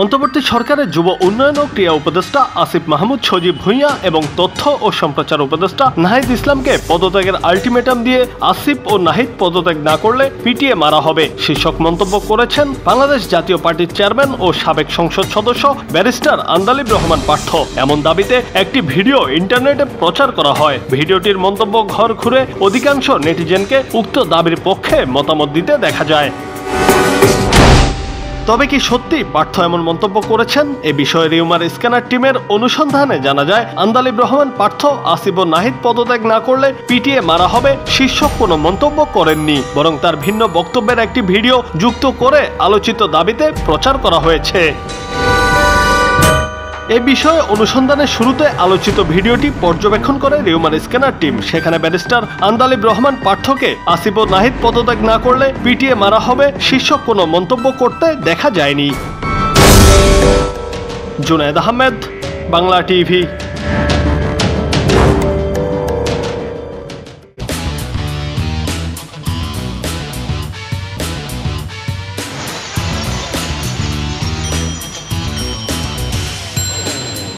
অন্তর্বর্তী সরকারের যুব উন্নয়ন ও ক্রিয়া উপদেষ্টা আসিফ মাহমুদ সজীব ভুঁইয়া এবং তথ্য ও সম্প্রচার উপদেষ্টা নাহিদ ইসলামকে পদত্যাগের আলটিমেটাম দিয়ে আসিফ ও নাহিদ পদত্যাগ না করলে পিটিয়ে মারা হবে শীর্ষক মন্তব্য করেছেন বাংলাদেশ জাতীয় পার্টির চেয়ারম্যান ও সাবেক সংসদ সদস্য ব্যারিস্টার আন্দালিব রহমান পার্থ। এমন দাবিতে একটি ভিডিও ইন্টারনেটে প্রচার করা হয়। ভিডিওটির মন্তব্য ঘর ঘুরে অধিকাংশ নেটিজেনকে উক্ত দাবির পক্ষে মতামত দিতে দেখা যায়। তবে কি সত্যি পার্থ এমন মন্তব্য করেছেন? এ বিষয়ে রিউমার স্ক্যানার টিমের অনুসন্ধানে জানা যায় আন্দালিব রহমান পার্থ আসিফ ও নাহিদ পদত্যাগ না করলে পিটিয়ে মারা হবে শীর্ষক কোনো মন্তব্য করেননি, বরং তার ভিন্ন বক্তব্যের একটি ভিডিও যুক্ত করে আলোচিত দাবিতে প্রচার করা হয়েছে। এ বিষয়ে অনুসন্ধানের শুরুতে আলোচিত ভিডিওটি পর্যবেক্ষণ করে রিউমার স্ক্যানার টিম। সেখানে ব্যারিস্টার আন্দালিব রহমান পার্থকে আসিফ ও নাহিদ পদত্যাগ না করলে পিটিয়ে মারা হবে শীর্ষক কোনো মন্তব্য করতে দেখা যায়নি। জুনায়েদ আহমেদ, বাংলা টিভি।